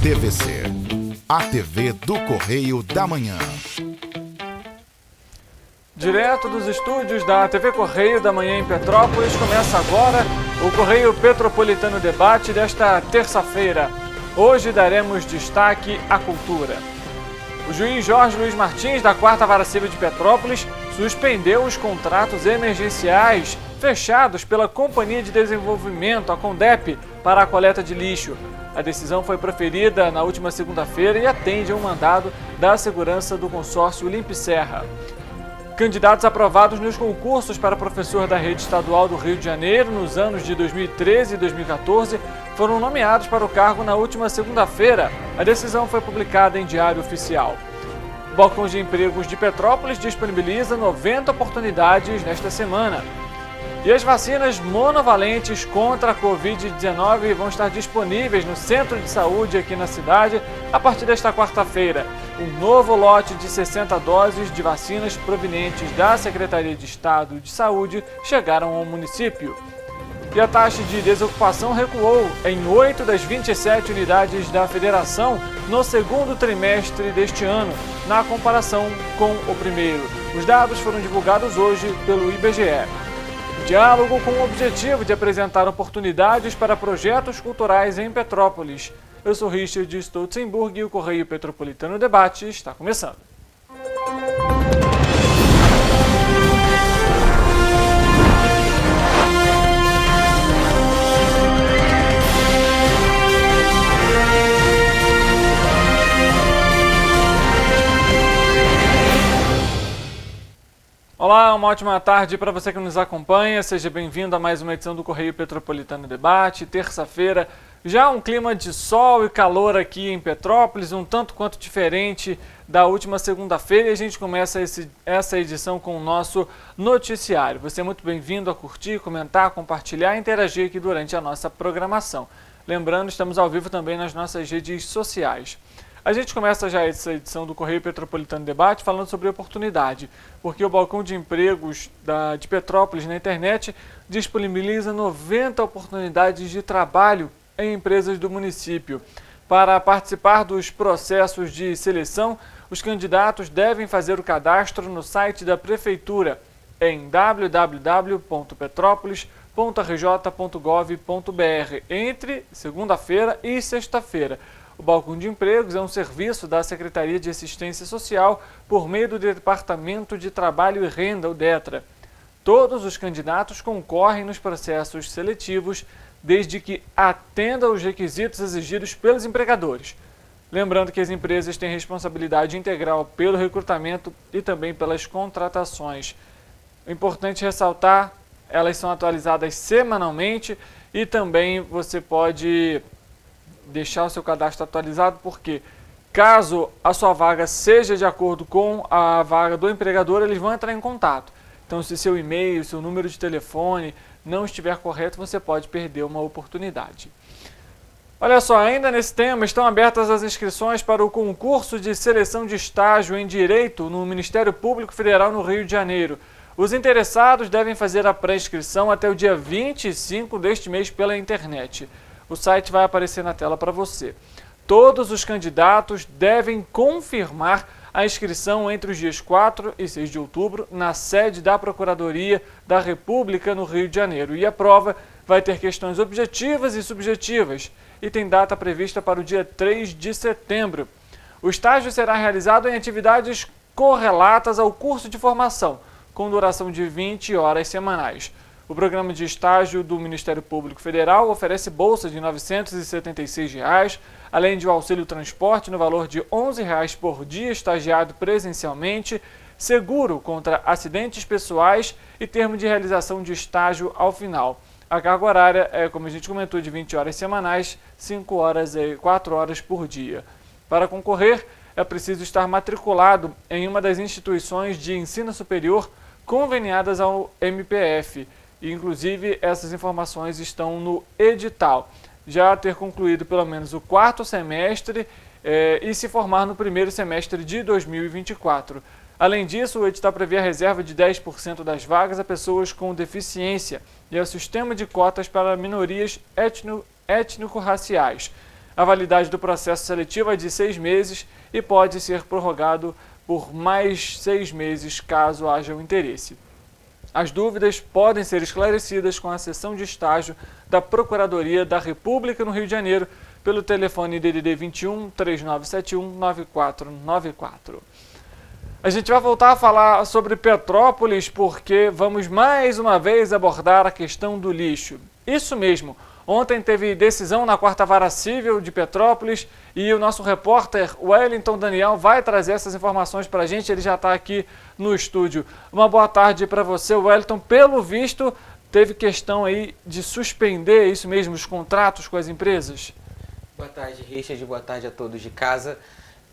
TVC, a TV do Correio da Manhã. Direto dos estúdios da TV Correio da Manhã em Petrópolis, começa agora o Correio Petropolitano Debate desta terça-feira. Hoje daremos destaque à cultura. O juiz Jorge Luiz Martins, da 4ª Vara Civil de Petrópolis, suspendeu os contratos emergenciais fechados pela Companhia de Desenvolvimento, a CONDEP, para a coleta de lixo. A decisão foi proferida na última segunda-feira e atende a um mandado da segurança do consórcio Limpe-Serra. Candidatos aprovados nos concursos para professor da rede estadual do Rio de Janeiro nos anos de 2013 e 2014 foram nomeados para o cargo na última segunda-feira. A decisão foi publicada em Diário Oficial. O Balcão de Empregos de Petrópolis disponibiliza 90 oportunidades nesta semana. E as vacinas monovalentes contra a Covid-19 vão estar disponíveis no Centro de Saúde aqui na cidade a partir desta quarta-feira. Um novo lote de 60 doses de vacinas provenientes da Secretaria de Estado de Saúde chegaram ao município. E a taxa de desocupação recuou em 8 das 27 unidades da federação no segundo trimestre deste ano, na comparação com o primeiro. Os dados foram divulgados hoje pelo IBGE. Diálogo com o objetivo de apresentar oportunidades para projetos culturais em Petrópolis. Eu sou Richard Stolzenburg e o Correio Petropolitano Debate está começando. Olá, uma ótima tarde para você que nos acompanha. Seja bem-vindo a mais uma edição do Correio Petropolitano Debate. Terça-feira, já um clima de sol e calor aqui em Petrópolis, um tanto quanto diferente da última segunda-feira. E a gente começa essa edição com o nosso noticiário. Você é muito bem-vindo a curtir, comentar, compartilhar e interagir aqui durante a nossa programação. Lembrando, estamos ao vivo também nas nossas redes sociais. A gente começa já essa edição do Correio Petropolitano Debate falando sobre oportunidade, porque o Balcão de Empregos de Petrópolis na internet disponibiliza 90 oportunidades de trabalho em empresas do município. Para participar dos processos de seleção, os candidatos devem fazer o cadastro no site da Prefeitura em www.petropolis.rj.gov.br entre segunda-feira e sexta-feira. O Balcão de Empregos é um serviço da Secretaria de Assistência Social por meio do Departamento de Trabalho e Renda, o DETRA. Todos os candidatos concorrem nos processos seletivos desde que atenda aos requisitos exigidos pelos empregadores. Lembrando que as empresas têm responsabilidade integral pelo recrutamento e também pelas contratações. É importante ressaltar, elas são atualizadas semanalmente e também você pode deixar o seu cadastro atualizado, porque caso a sua vaga seja de acordo com a vaga do empregador, eles vão entrar em contato. Então, se seu e-mail, seu número de telefone não estiver correto, você pode perder uma oportunidade. Olha só, ainda nesse tema, estão abertas as inscrições para o concurso de seleção de estágio em Direito no Ministério Público Federal no Rio de Janeiro. Os interessados devem fazer a pré-inscrição até o dia 25 deste mês pela internet. O site vai aparecer na tela para você. Todos os candidatos devem confirmar a inscrição entre os dias 4 e 6 de outubro na sede da Procuradoria da República no Rio de Janeiro. E a prova vai ter questões objetivas e subjetivas e tem data prevista para o dia 3 de setembro. O estágio será realizado em atividades correlatas ao curso de formação, com duração de 20 horas semanais. O programa de estágio do Ministério Público Federal oferece bolsa de R$ 976, além de um auxílio transporte no valor de R$ 11 por dia estagiado presencialmente, seguro contra acidentes pessoais e termo de realização de estágio ao final. A carga horária é, como a gente comentou, de 20 horas semanais, 4 horas por dia. Para concorrer, é preciso estar matriculado em uma das instituições de ensino superior conveniadas ao MPF. Inclusive, essas informações estão no edital. Já ter concluído pelo menos o 4º semestre e se formar no 1º semestre de 2024. Além disso, o edital prevê a reserva de 10% das vagas a pessoas com deficiência e ao sistema de cotas para minorias étnico-raciais. A validade do processo seletivo é de 6 meses e pode ser prorrogado por mais 6 meses caso haja o interesse. As dúvidas podem ser esclarecidas com a seção de estágio da Procuradoria da República no Rio de Janeiro pelo telefone DDD 21 3971 9494. A gente vai voltar a falar sobre Petrópolis porque vamos mais uma vez abordar a questão do lixo. Isso mesmo, ontem teve decisão na 4ª Vara Civil de Petrópolis e o nosso repórter Wellington Daniel vai trazer essas informações para a gente, ele já está aqui no estúdio. Uma boa tarde para você, Wellington. Pelo visto, teve questão aí de suspender, isso mesmo, os contratos com as empresas? Boa tarde, Richard. Boa tarde a todos de casa.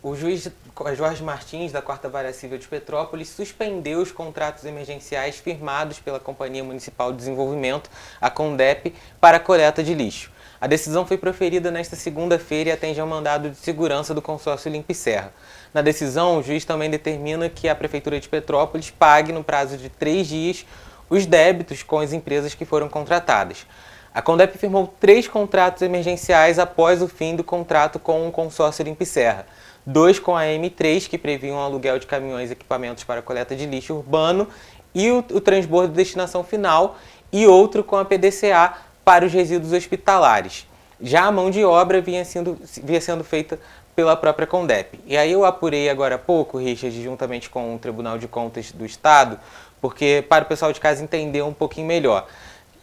O juiz Jorge Martins, da 4ª Vara Civil de Petrópolis, suspendeu os contratos emergenciais firmados pela Companhia Municipal de Desenvolvimento, a CONDEP, para a coleta de lixo. A decisão foi proferida nesta segunda-feira e atende ao mandado de segurança do consórcio Limpa e Serra. Na decisão, o juiz também determina que a Prefeitura de Petrópolis pague, no prazo de 3 dias, os débitos com as empresas que foram contratadas. A CONDEP firmou 3 contratos emergenciais após o fim do contrato com o consórcio Limpa e Serra. 2 com a M3, que previam o aluguel de caminhões e equipamentos para a coleta de lixo urbano e o transbordo de destinação final, e outro com a PDCA para os resíduos hospitalares. Já a mão de obra vinha sendo feita pela própria CONDEP. E aí eu apurei agora há pouco, Richard, juntamente com o Tribunal de Contas do Estado, porque para o pessoal de casa entender um pouquinho melhor.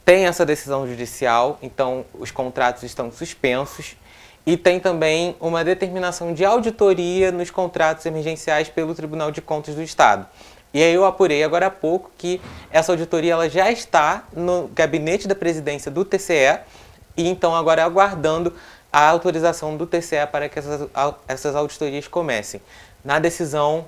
Tem essa decisão judicial, então os contratos estão suspensos. E tem também uma determinação de auditoria nos contratos emergenciais pelo Tribunal de Contas do Estado. E aí eu apurei agora há pouco que essa auditoria ela já está no gabinete da presidência do TCE e então agora aguardando a autorização do TCE para que essas auditorias comecem. Na decisão,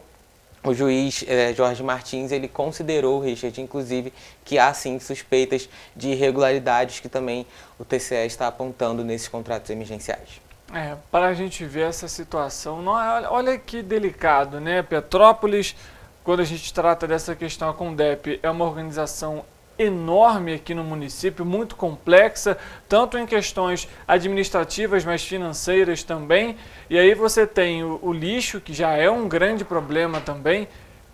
o juiz Jorge Martins ele considerou, Richard, inclusive, que há sim suspeitas de irregularidades que também o TCE está apontando nesses contratos emergenciais. Para a gente ver essa situação, olha que delicado, né? Petrópolis, quando a gente trata dessa questão, a CONDEP é uma organização enorme aqui no município, muito complexa, tanto em questões administrativas, mas financeiras também. E aí você tem o lixo, que já é um grande problema também.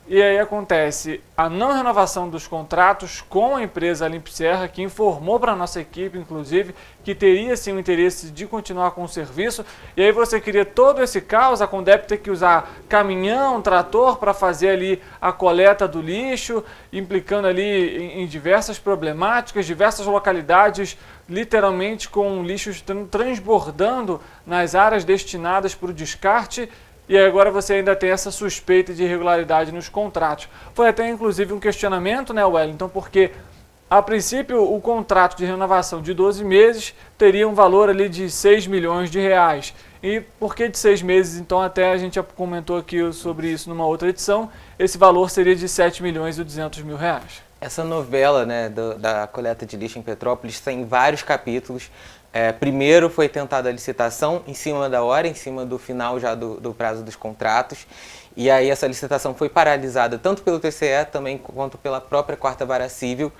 E aí acontece a não renovação dos contratos com a empresa Limpa e Serra, que informou para a nossa equipe, inclusive, que teria sim o interesse de continuar com o serviço. E aí você cria todo esse caos, a CONDEP ter que usar caminhão, trator para fazer ali a coleta do lixo, implicando ali em diversas problemáticas, diversas localidades, literalmente com lixos transbordando nas áreas destinadas para o descarte. E agora você ainda tem essa suspeita de irregularidade nos contratos. Foi até inclusive um questionamento, né, Wellington, porque a princípio o contrato de renovação de 12 meses teria um valor ali de 6 milhões de reais. E por que de 6 meses? Então até a gente já comentou aqui sobre isso numa outra edição, esse valor seria de 7 milhões e 200 mil reais. Essa novela, né, da coleta de lixo em Petrópolis tem vários capítulos. Primeiro foi tentada a licitação em cima da hora, em cima do final já do prazo dos contratos. E aí essa licitação foi paralisada tanto pelo TCE também quanto pela própria 4ª Vara Civil.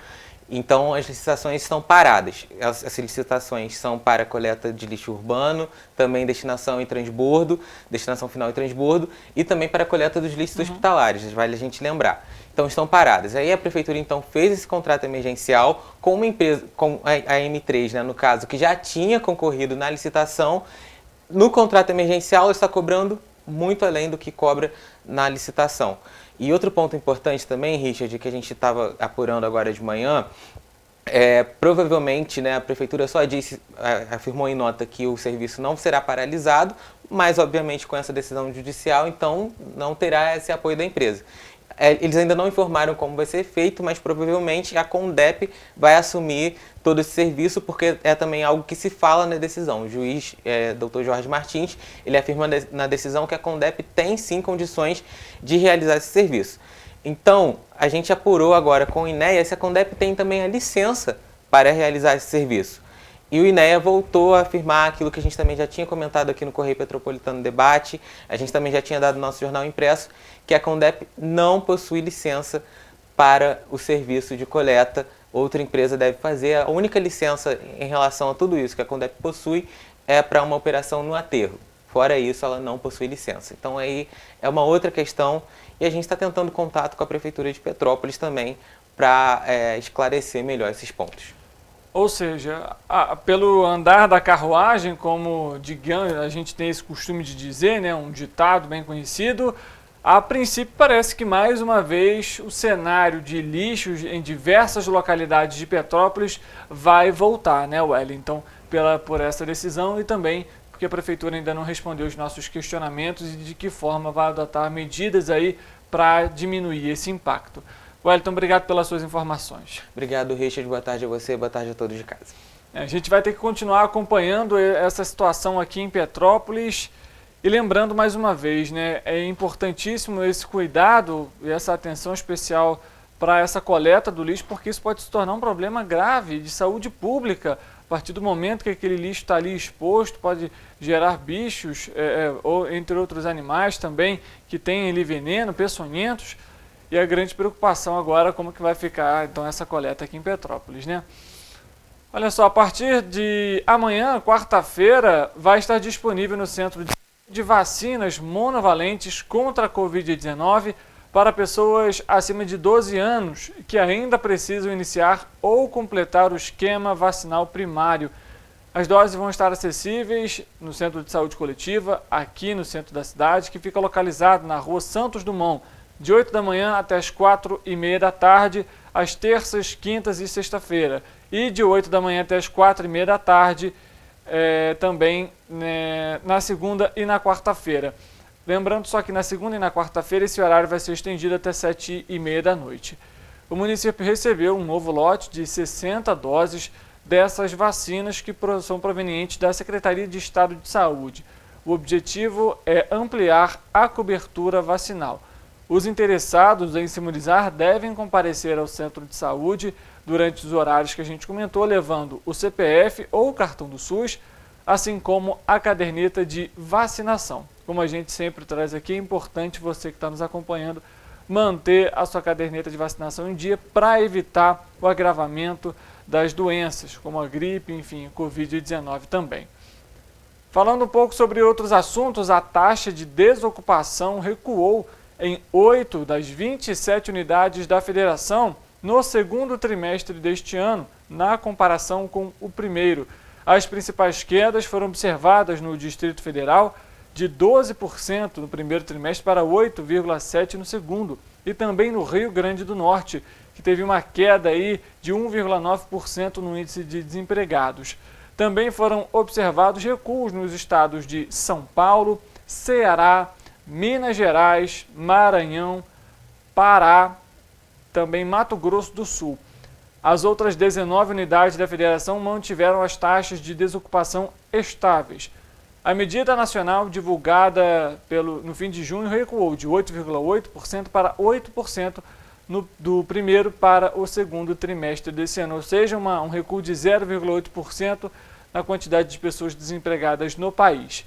Então as licitações estão paradas. Essas licitações são para coleta de lixo urbano, também destinação e transbordo, destinação final e transbordo, e também para a coleta dos lixos hospitalares, vale a gente lembrar. Então estão paradas. Aí a Prefeitura então fez esse contrato emergencial com uma empresa, com a M3, né, no caso, que já tinha concorrido na licitação. No contrato emergencial está cobrando muito além do que cobra na licitação. E outro ponto importante também, Richard, que a gente estava apurando agora de manhã, provavelmente, né, a Prefeitura só afirmou em nota que o serviço não será paralisado, mas obviamente com essa decisão judicial, então não terá esse apoio da empresa. Eles ainda não informaram como vai ser feito, mas provavelmente a CONDEP vai assumir todo esse serviço, porque é também algo que se fala na decisão. O juiz, Dr. Jorge Martins, ele afirma na decisão que a CONDEP tem sim condições de realizar esse serviço. Então, a gente apurou agora com o INEA se a CONDEP tem também a licença para realizar esse serviço. E o INEA voltou a afirmar aquilo que a gente também já tinha comentado aqui no Correio Petropolitano Debate, a gente também já tinha dado no nosso jornal impresso, que a CONDEP não possui licença para o serviço de coleta. Outra empresa deve fazer. A única licença em relação a tudo isso que a CONDEP possui é para uma operação no aterro. Fora isso, ela não possui licença. Então aí é uma outra questão e a gente está tentando contato com a Prefeitura de Petrópolis também para esclarecer melhor esses pontos. Ou seja, pelo andar da carruagem, como digamos, a gente tem esse costume de dizer, né, um ditado bem conhecido, a princípio parece que mais uma vez o cenário de lixos em diversas localidades de Petrópolis vai voltar, né, Wellington, por essa decisão e também porque a Prefeitura ainda não respondeu os nossos questionamentos e de que forma vai adotar medidas aí para diminuir esse impacto. Wellington, obrigado pelas suas informações. Obrigado, Richard. Boa tarde a você, boa tarde a todos de casa. A gente vai ter que continuar acompanhando essa situação aqui em Petrópolis e lembrando mais uma vez, né, é importantíssimo esse cuidado e essa atenção especial para essa coleta do lixo, porque isso pode se tornar um problema grave de saúde pública. A partir do momento que aquele lixo está ali exposto, pode gerar bichos, ou entre outros animais também, que têm ali veneno, peçonhentos. E a grande preocupação agora é como que vai ficar então essa coleta aqui em Petrópolis, né? Olha só, a partir de amanhã, quarta-feira, vai estar disponível no Centro de Vacinas Monovalentes contra a Covid-19 para pessoas acima de 12 anos que ainda precisam iniciar ou completar o esquema vacinal primário. As doses vão estar acessíveis no Centro de Saúde Coletiva, aqui no centro da cidade, que fica localizado na rua Santos Dumont, de 8 da manhã até as 4h30 da tarde, às terças, quintas e sexta-feira. E de 8 da manhã até as 4h30 da tarde, também na segunda e na quarta-feira. Lembrando só que na segunda e na quarta-feira esse horário vai ser estendido até 7h30 da noite. O município recebeu um novo lote de 60 doses dessas vacinas que são provenientes da Secretaria de Estado de Saúde. O objetivo é ampliar a cobertura vacinal. Os interessados em se imunizar devem comparecer ao centro de saúde durante os horários que a gente comentou, levando o CPF ou o cartão do SUS, assim como a caderneta de vacinação. Como a gente sempre traz aqui, é importante você que está nos acompanhando manter a sua caderneta de vacinação em dia para evitar o agravamento das doenças, como a gripe, enfim, a Covid-19 também. Falando um pouco sobre outros assuntos, a taxa de desocupação recuou em 8 das 27 unidades da federação no segundo trimestre deste ano, na comparação com o primeiro. As principais quedas foram observadas no Distrito Federal, de 12% no primeiro trimestre para 8,7% no segundo, e também no Rio Grande do Norte, que teve uma queda aí de 1,9% no índice de desempregados. Também foram observados recuos nos estados de São Paulo, Ceará, Minas Gerais, Maranhão, Pará, também Mato Grosso do Sul. As outras 19 unidades da federação mantiveram as taxas de desocupação estáveis. A medida nacional divulgada no fim de junho recuou de 8,8% para 8% do primeiro para o segundo trimestre desse ano, ou seja, um recuo de 0,8% na quantidade de pessoas desempregadas no país.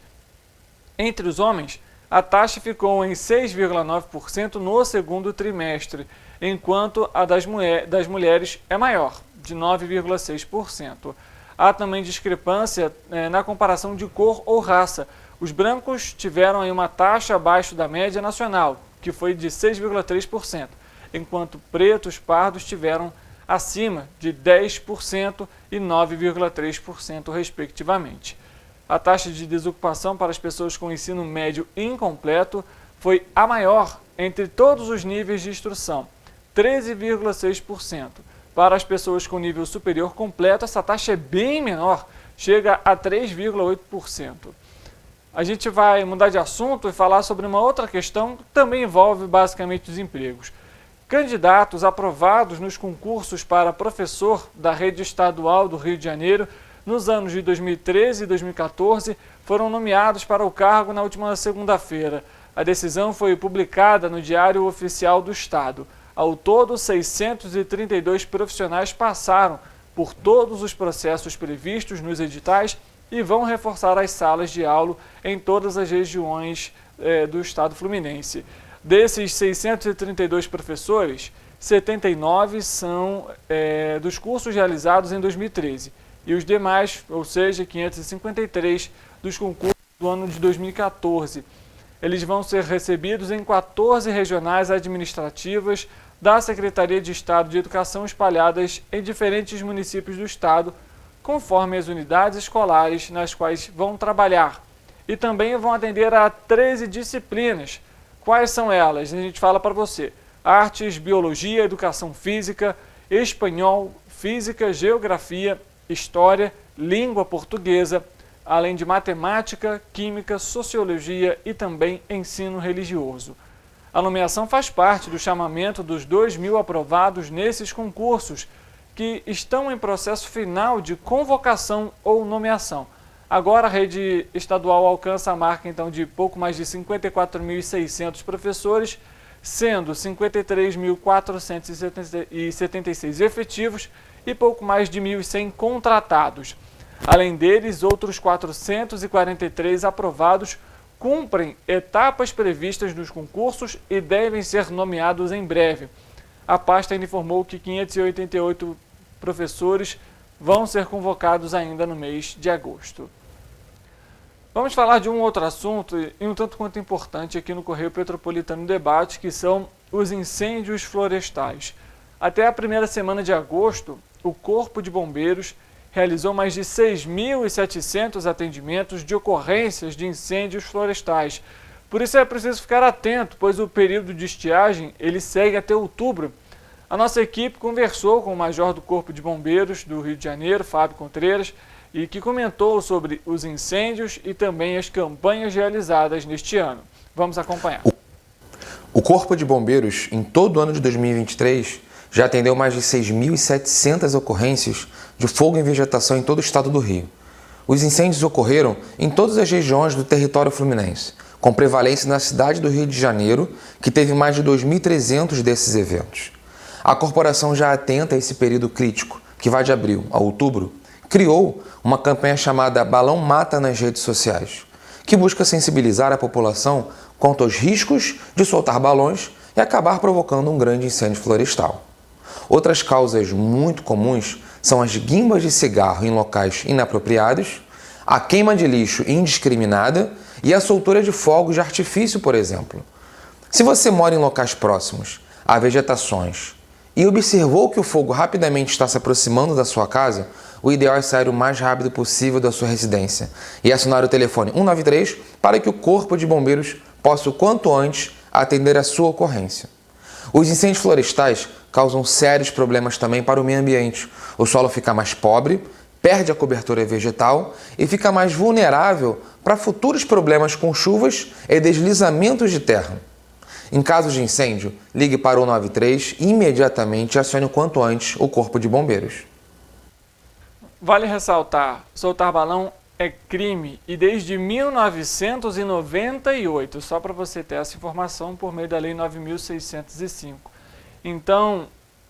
Entre os homens, a taxa ficou em 6,9% no segundo trimestre, enquanto a das mulheres é maior, de 9,6%. Há também discrepância na comparação de cor ou raça. Os brancos tiveram aí uma taxa abaixo da média nacional, que foi de 6,3%, enquanto pretos e pardos tiveram acima de 10% e 9,3%, respectivamente. A taxa de desocupação para as pessoas com ensino médio incompleto foi a maior entre todos os níveis de instrução, 13,6%. Para as pessoas com nível superior completo, essa taxa é bem menor, chega a 3,8%. A gente vai mudar de assunto e falar sobre uma outra questão que também envolve basicamente os empregos. Candidatos aprovados nos concursos para professor da rede estadual do Rio de Janeiro nos anos de 2013 e 2014 foram nomeados para o cargo na última segunda-feira. A decisão foi publicada no Diário Oficial do Estado. Ao todo, 632 profissionais passaram por todos os processos previstos nos editais e vão reforçar as salas de aula em todas as regiões do Estado fluminense. Desses 632 professores, 79 são dos cursos realizados em 2013 e os demais, ou seja, 553 dos concursos do ano de 2014. Eles vão ser recebidos em 14 regionais administrativas da Secretaria de Estado de Educação espalhadas em diferentes municípios do estado, conforme as unidades escolares nas quais vão trabalhar. E também vão atender a 13 disciplinas. Quais são elas? A gente fala para você. Artes, Biologia, Educação Física, Espanhol, Física, Geografia, História, Língua Portuguesa, além de Matemática, Química, Sociologia e também Ensino Religioso. A nomeação faz parte do chamamento dos 2.000 aprovados nesses concursos, que estão em processo final de convocação ou nomeação. Agora a rede estadual alcança a marca então de pouco mais de 54.600 professores, sendo 53.476 efetivos e pouco mais de 1.100 contratados. Além deles, outros 443 aprovados cumprem etapas previstas nos concursos e devem ser nomeados em breve. A pasta ainda informou que 588 professores vão ser convocados ainda no mês de agosto. Vamos falar de um outro assunto e um tanto quanto importante aqui no Correio Petropolitano Debate, que são os incêndios florestais. Até a primeira semana de agosto, o Corpo de Bombeiros realizou mais de 6.700 atendimentos de ocorrências de incêndios florestais. Por isso é preciso ficar atento, pois o período de estiagem ele segue até outubro. A nossa equipe conversou com o major do Corpo de Bombeiros do Rio de Janeiro, Fábio Contreiras, e que comentou sobre os incêndios e também as campanhas realizadas neste ano. Vamos acompanhar. O Corpo de Bombeiros, em todo o ano de 2023, já atendeu mais de 6.700 ocorrências de fogo em vegetação em todo o estado do Rio. Os incêndios ocorreram em todas as regiões do território fluminense, com prevalência na cidade do Rio de Janeiro, que teve mais de 2.300 desses eventos. A corporação, já atenta a esse período crítico, que vai de abril a outubro, criou uma campanha chamada Balão Mata nas redes sociais, que busca sensibilizar a população quanto aos riscos de soltar balões e acabar provocando um grande incêndio florestal. Outras causas muito comuns são as guimbas de cigarro em locais inapropriados, a queima de lixo indiscriminada e a soltura de fogos de artifício, por exemplo. Se você mora em locais próximos a vegetações e observou que o fogo rapidamente está se aproximando da sua casa, o ideal é sair o mais rápido possível da sua residência e acionar o telefone 193 para que o Corpo de Bombeiros possa o quanto antes atender a sua ocorrência. Os incêndios florestais causam sérios problemas também para o meio ambiente. O solo fica mais pobre, perde a cobertura vegetal e fica mais vulnerável para futuros problemas com chuvas e deslizamentos de terra. Em caso de incêndio, ligue para o 193 e imediatamente acione o quanto antes o Corpo de Bombeiros. Vale ressaltar, soltar balão é crime e desde 1998, só para você ter essa informação por meio da Lei 9.605. Então,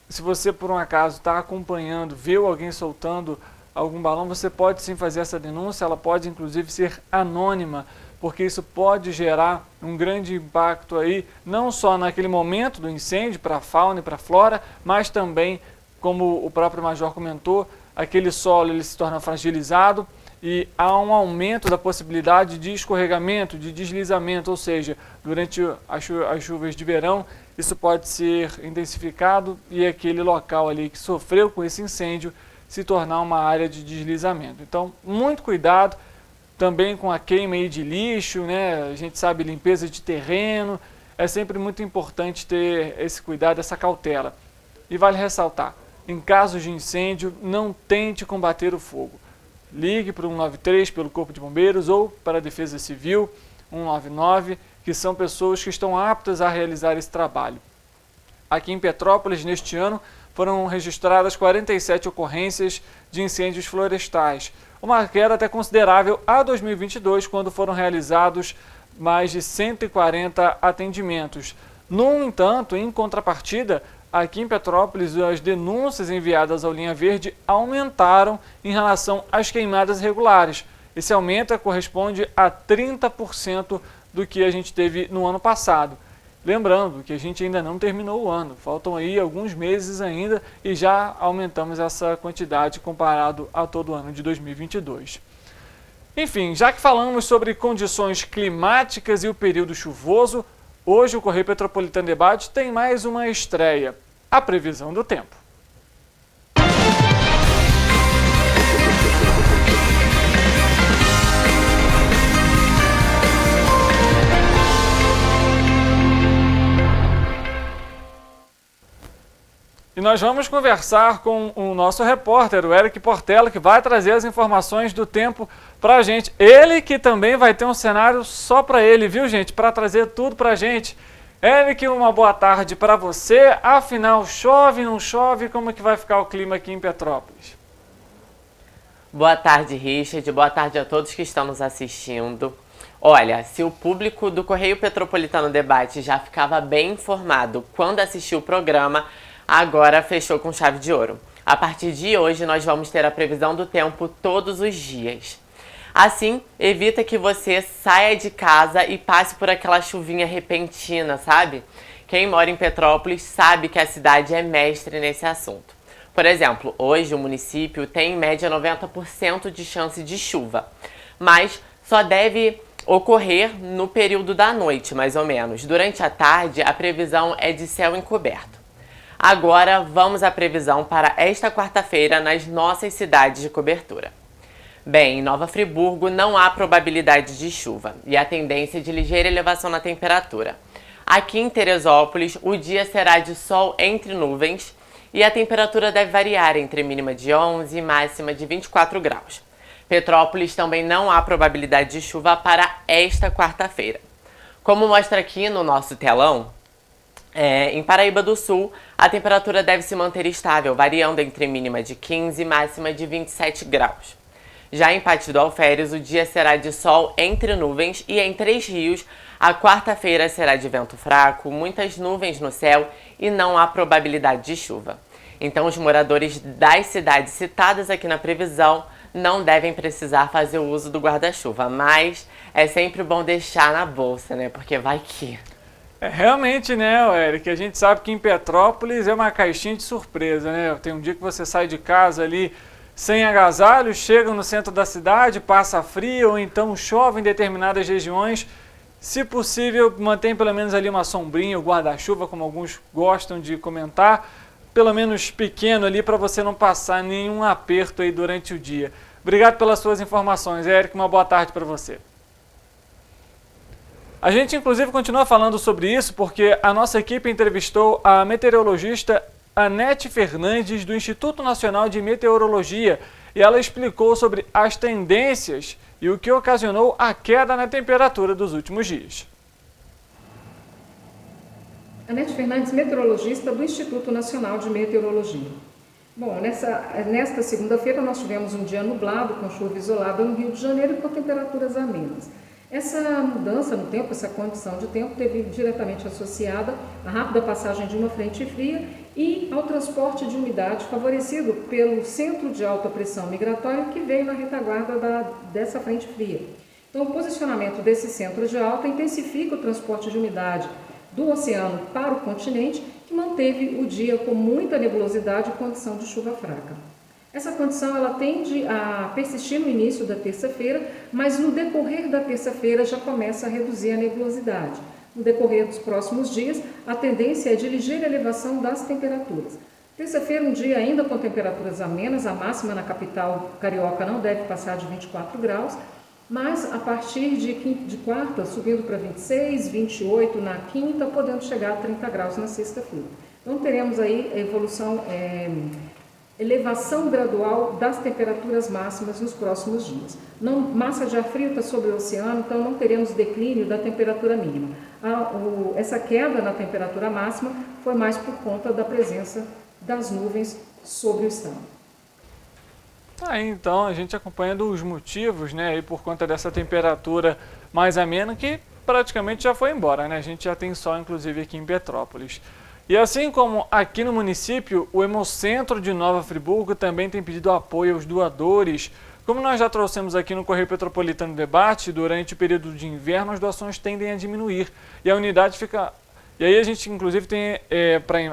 se você por um acaso está acompanhando, viu alguém soltando algum balão, você pode sim fazer essa denúncia, ela pode inclusive ser anônima, porque isso pode gerar um grande impacto aí, não só naquele momento do incêndio para a fauna e para a flora, mas também, como o próprio Major comentou, aquele solo ele se torna fragilizado e há um aumento da possibilidade de escorregamento, de deslizamento, ou seja, durante as chuvas de verão, isso pode ser intensificado e aquele local ali que sofreu com esse incêndio se tornar uma área de deslizamento. Então, muito cuidado também com a queima aí de lixo, né? A gente sabe, limpeza de terreno, é sempre muito importante ter esse cuidado, essa cautela. E vale ressaltar, em casos de incêndio, não tente combater o fogo. Ligue para o 193 pelo Corpo de Bombeiros ou para a Defesa Civil, 199, que são pessoas que estão aptas a realizar esse trabalho. Aqui em Petrópolis, neste ano, foram registradas 47 ocorrências de incêndios florestais, uma queda até considerável a 2022, quando foram realizados mais de 140 atendimentos. No entanto, em contrapartida, aqui em Petrópolis, as denúncias enviadas ao Linha Verde aumentaram em relação às queimadas regulares. Esse aumento corresponde a 30% do que a gente teve no ano passado. Lembrando que a gente ainda não terminou o ano, faltam aí alguns meses ainda e já aumentamos essa quantidade comparado a todo o ano de 2022. Enfim, já que falamos sobre condições climáticas e o período chuvoso, hoje o Correio Petropolitano Debate tem mais uma estreia, a previsão do tempo. E nós vamos conversar com o nosso repórter, o Eric Portela, que vai trazer as informações do tempo para a gente. Ele que também vai ter um cenário só para ele, viu, gente? Para trazer tudo para a gente. Eric, uma boa tarde para você. Afinal, chove, não chove? Como é que vai ficar o clima aqui em Petrópolis? Boa tarde, Richard. Boa tarde a todos que estão nos assistindo. Olha, se o público do Correio Petropolitano Debate já ficava bem informado quando assistiu o programa, agora fechou com chave de ouro. A partir de hoje, nós vamos ter a previsão do tempo todos os dias. Assim, evita que você saia de casa e passe por aquela chuvinha repentina, sabe? Quem mora em Petrópolis sabe que a cidade é mestre nesse assunto. Por exemplo, hoje o município tem em média 90% de chance de chuva, mas só deve ocorrer no período da noite, mais ou menos. Durante a tarde, a previsão é de céu encoberto. Agora vamos à previsão para esta quarta-feira nas nossas cidades de cobertura. Bem, em Nova Friburgo não há probabilidade de chuva e a tendência é de ligeira elevação na temperatura. Aqui em Teresópolis, o dia será de sol entre nuvens e a temperatura deve variar entre mínima de 11 e máxima de 24 graus. Petrópolis também não há probabilidade de chuva para esta quarta-feira. Como mostra aqui no nosso telão, em Paraíba do Sul, a temperatura deve se manter estável, variando entre mínima de 15 e máxima de 27 graus. Já em Pátio do Alferes, o dia será de sol entre nuvens e em Três Rios, a quarta-feira será de vento fraco, muitas nuvens no céu e não há probabilidade de chuva. Então, os moradores das cidades citadas aqui na previsão não devem precisar fazer o uso do guarda-chuva, mas é sempre bom deixar na bolsa, né? Porque vai que... Realmente, né, Eric, a gente sabe que em Petrópolis é uma caixinha de surpresa, né? Tem um dia que você sai de casa ali sem agasalho, chega no centro da cidade, passa frio ou então chove em determinadas regiões. Se possível, mantém pelo menos ali uma sombrinha, o guarda-chuva, como alguns gostam de comentar, pelo menos pequeno ali para você não passar nenhum aperto aí durante o dia. Obrigado pelas suas informações, Eric, uma boa tarde para você. A gente, inclusive, continua falando sobre isso porque a nossa equipe entrevistou a meteorologista Anete Fernandes, do Instituto Nacional de Meteorologia, e ela explicou sobre as tendências e o que ocasionou a queda na temperatura dos últimos dias. Anete Fernandes, meteorologista do Instituto Nacional de Meteorologia. Bom, nesta segunda-feira nós tivemos um dia nublado, com chuva isolada no Rio de Janeiro e com temperaturas amenas. Essa mudança no tempo, essa condição de tempo, teve diretamente associada à rápida passagem de uma frente fria e ao transporte de umidade favorecido pelo centro de alta pressão migratória que veio na retaguarda dessa frente fria. Então, o posicionamento desse centro de alta intensifica o transporte de umidade do oceano para o continente, que manteve o dia com muita nebulosidade e condição de chuva fraca. Essa condição ela tende a persistir no início da terça-feira, mas no decorrer da terça-feira já começa a reduzir a nebulosidade. No decorrer dos próximos dias, a tendência é de ligeira elevação das temperaturas. Terça-feira, um dia ainda com temperaturas amenas, a máxima na capital carioca não deve passar de 24 graus, mas a partir de quarta, subindo para 26, 28 na quinta, podendo chegar a 30 graus na sexta-feira. Então teremos aí a elevação gradual das temperaturas máximas nos próximos dias. Massa de ar frio está sobre o oceano, então não teremos declínio da temperatura mínima. Essa queda na temperatura máxima foi mais por conta da presença das nuvens sobre o estado. Aí então a gente acompanhando os motivos, né, aí por conta dessa temperatura mais amena que praticamente já foi embora, né? A gente já tem sol inclusive aqui em Petrópolis. E assim como aqui no município, o Hemocentro de Nova Friburgo também tem pedido apoio aos doadores. Como nós já trouxemos aqui no Correio Petropolitano Debate, durante o período de inverno as doações tendem a diminuir e a unidade fica E aí a gente, inclusive, tem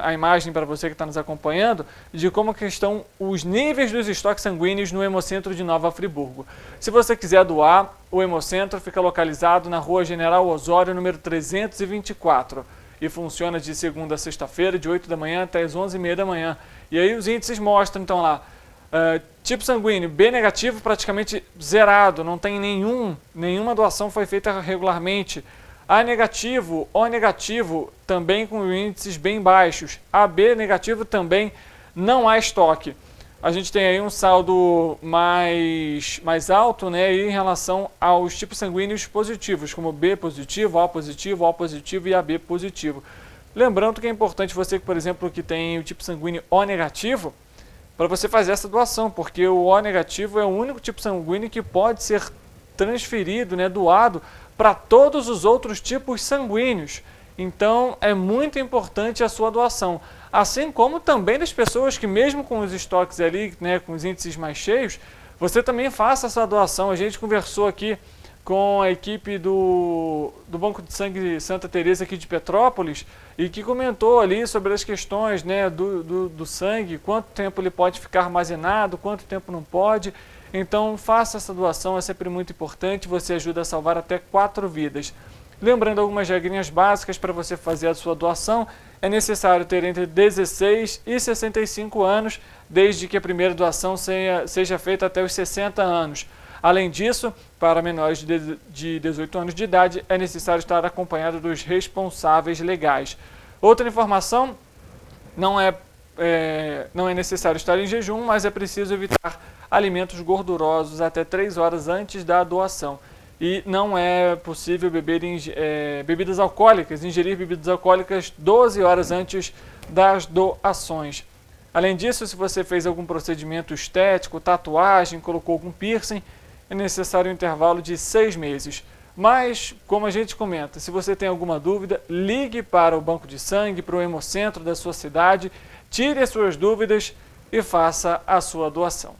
a imagem para você que está nos acompanhando de como que estão os níveis dos estoques sanguíneos no Hemocentro de Nova Friburgo. Se você quiser doar, o Hemocentro fica localizado na Rua General Osório, número 324. E funciona de segunda a sexta-feira, de 8 da manhã até as 11h30 da manhã. E aí os índices mostram, então, lá, tipo sanguíneo B negativo praticamente zerado, não tem nenhuma doação foi feita regularmente. A negativo, O negativo, também com índices bem baixos. AB negativo também não há estoque. A gente tem aí um saldo mais alto, né, em relação aos tipos sanguíneos positivos, como B positivo, O positivo, O positivo e AB positivo. Lembrando que é importante você, por exemplo, que tem o tipo sanguíneo O negativo, para você fazer essa doação, porque o O negativo é o único tipo sanguíneo que pode ser transferido, né, doado para todos os outros tipos sanguíneos. Então, é muito importante a sua doação. Assim como também das pessoas que, mesmo com os estoques ali, né, com os índices mais cheios, você também faça essa doação. A gente conversou aqui com a equipe do Banco de Sangue Santa Teresa aqui de Petrópolis e que comentou ali sobre as questões, né, do sangue, quanto tempo ele pode ficar armazenado, quanto tempo não pode. Então, faça essa doação, é sempre muito importante, você ajuda a salvar até 4 vidas. Lembrando algumas regrinhas básicas para você fazer a sua doação, é necessário ter entre 16 e 65 anos, desde que a primeira doação seja feita até os 60 anos. Além disso, para menores de 18 anos de idade, é necessário estar acompanhado dos responsáveis legais. Outra informação, não é necessário estar em jejum, mas é preciso evitar alimentos gordurosos até 3 horas antes da doação. E não é possível beber bebidas alcoólicas, ingerir bebidas alcoólicas 12 horas antes das doações. Além disso, se você fez algum procedimento estético, tatuagem, colocou algum piercing, é necessário um intervalo de 6 meses. Mas, como a gente comenta, se você tem alguma dúvida, ligue para o banco de sangue, para o Hemocentro da sua cidade, tire as suas dúvidas e faça a sua doação.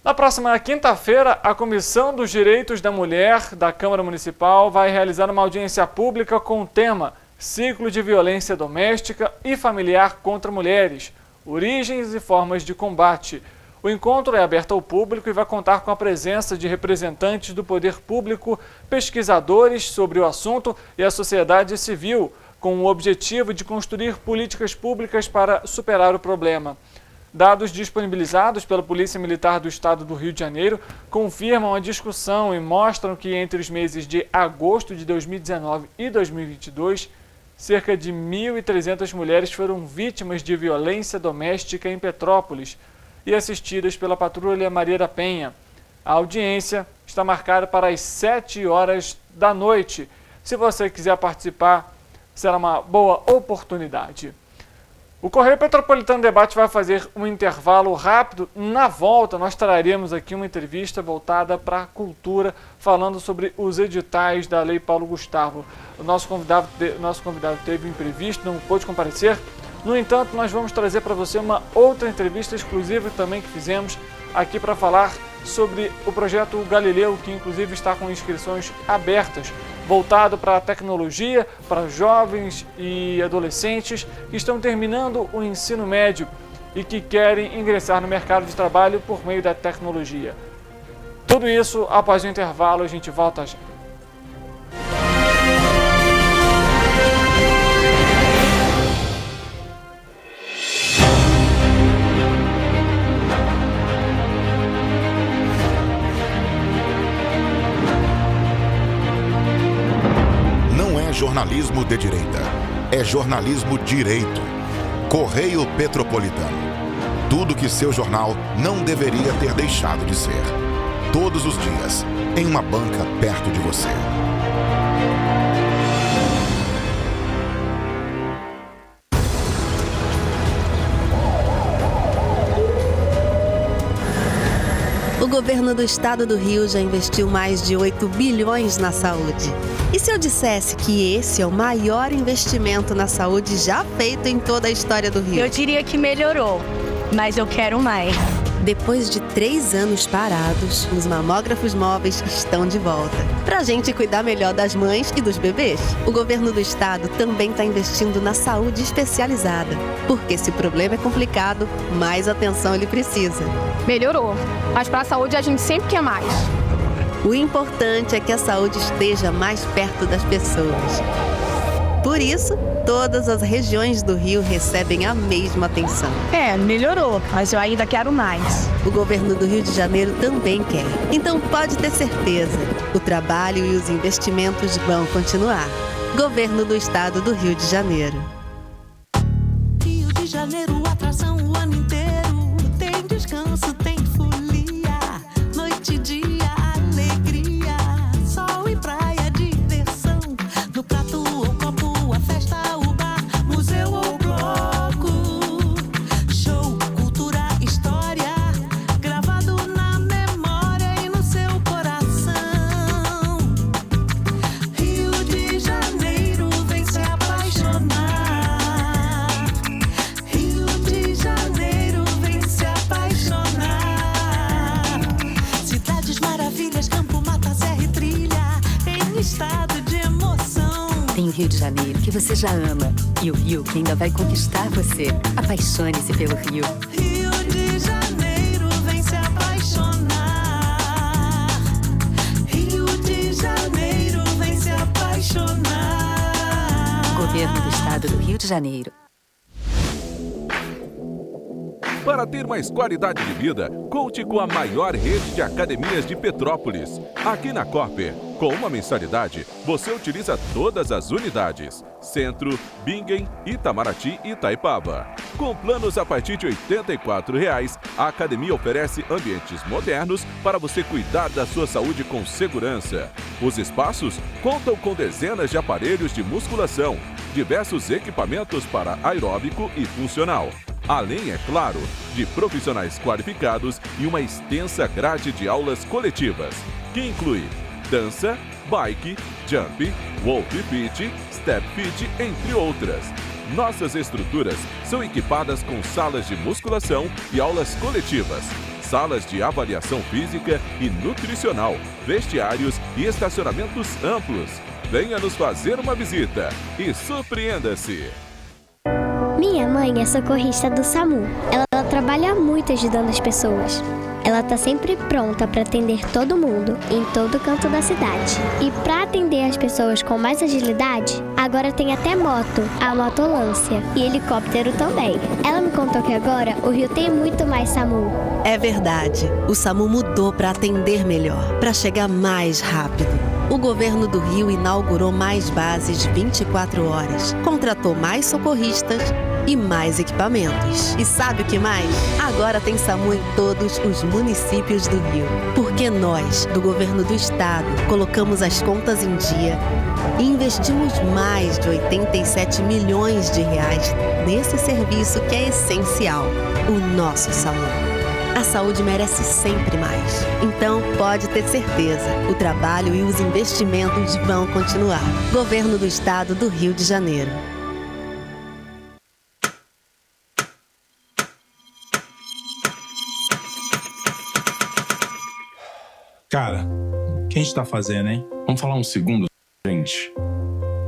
Na próxima quinta-feira, a Comissão dos Direitos da Mulher da Câmara Municipal vai realizar uma audiência pública com o tema Ciclo de Violência Doméstica e Familiar contra Mulheres, Origens e Formas de Combate. O encontro é aberto ao público e vai contar com a presença de representantes do poder público, pesquisadores sobre o assunto e a sociedade civil, com o objetivo de construir políticas públicas para superar o problema. Dados disponibilizados pela Polícia Militar do Estado do Rio de Janeiro confirmam a discussão e mostram que entre os meses de agosto de 2019 e 2022, cerca de 1.300 mulheres foram vítimas de violência doméstica em Petrópolis e assistidas pela Patrulha Maria da Penha. A audiência está marcada para as 7 horas da noite. Se você quiser participar, será uma boa oportunidade. O Correio Petropolitano Debate vai fazer um intervalo rápido. Na volta, nós traremos aqui uma entrevista voltada para a cultura, falando sobre os editais da Lei Paulo Gustavo. O nosso convidado teve um imprevisto, não pôde comparecer. No entanto, nós vamos trazer para você uma outra entrevista exclusiva também que fizemos aqui para falar sobre o projeto Galileu, que inclusive está com inscrições abertas, voltado para a tecnologia, para jovens e adolescentes que estão terminando o ensino médio e que querem ingressar no mercado de trabalho por meio da tecnologia. Tudo isso após o intervalo, a gente volta já. Jornalismo de direita. É jornalismo direito. Correio Petropolitano. Tudo que seu jornal não deveria ter deixado de ser. Todos os dias, em uma banca perto de você. O governo do estado do Rio já investiu mais de 8 bilhões na saúde. E se eu dissesse que esse é o maior investimento na saúde já feito em toda a história do Rio? Eu diria que melhorou, mas eu quero mais. Depois de 3 anos parados, os mamógrafos móveis estão de volta. Pra gente cuidar melhor das mães e dos bebês. O governo do estado também está investindo na saúde especializada. Porque se o problema é complicado, mais atenção ele precisa. Melhorou, mas para a saúde a gente sempre quer mais. O importante é que a saúde esteja mais perto das pessoas. Por isso, todas as regiões do Rio recebem a mesma atenção. Melhorou, mas eu ainda quero mais. O governo do Rio de Janeiro também quer. Então pode ter certeza, o trabalho e os investimentos vão continuar. Governo do Estado do Rio de Janeiro. Rio de Janeiro, atração o ano inteiro. Tem descanso, tem folia, noite e dia, alegria, sol e praia, diversão. No prato ou copo, a festa, o bar, museu ou bloco. Show, cultura, história, gravado na memória e no seu coração. Rio de Janeiro, vem se apaixonar. Rio de Janeiro, vem se apaixonar. Cidades maravilhas, campo, mata, serra e trilha, em estado de emoção. Tem o Rio de Janeiro, que você já ama, e o Rio, que ainda vai conquistar você. Apaixone-se pelo Rio. Rio de Janeiro, vem se apaixonar. Rio de Janeiro, vem se apaixonar. Governo do Estado do Rio de Janeiro. Para ter mais qualidade de vida, conte com a maior rede de academias de Petrópolis. Aqui na Cooper, com uma mensalidade, você utiliza todas as unidades. Centro, Bingen, Itamaraty e Itaipava. Com planos a partir de R$ 84,00, a academia oferece ambientes modernos para você cuidar da sua saúde com segurança. Os espaços contam com dezenas de aparelhos de musculação, diversos equipamentos para aeróbico e funcional. Além, é claro, de profissionais qualificados e uma extensa grade de aulas coletivas, que inclui dança, bike, jump, wall fit, step fit, entre outras. Nossas estruturas são equipadas com salas de musculação e aulas coletivas, salas de avaliação física e nutricional, vestiários e estacionamentos amplos. Venha nos fazer uma visita e surpreenda-se! Minha mãe é socorrista do SAMU. Ela trabalha muito ajudando as pessoas. Ela está sempre pronta para atender todo mundo, em todo canto da cidade. E para atender as pessoas com mais agilidade, agora tem até moto, a motolância, e helicóptero também. Ela me contou que agora o Rio tem muito mais SAMU. É verdade, o SAMU mudou para atender melhor, para chegar mais rápido. O governo do Rio inaugurou mais bases 24 horas, contratou mais socorristas e mais equipamentos. E sabe o que mais? Agora tem SAMU em todos os municípios do Rio. Porque nós, do governo do estado, colocamos as contas em dia e investimos mais de 87 milhões de reais nesse serviço que é essencial, o nosso SAMU. A saúde merece sempre mais. Então, pode ter certeza, o trabalho e os investimentos vão continuar. Governo do Estado do Rio de Janeiro. Cara, o que a gente tá fazendo, hein? Vamos falar um segundo, gente?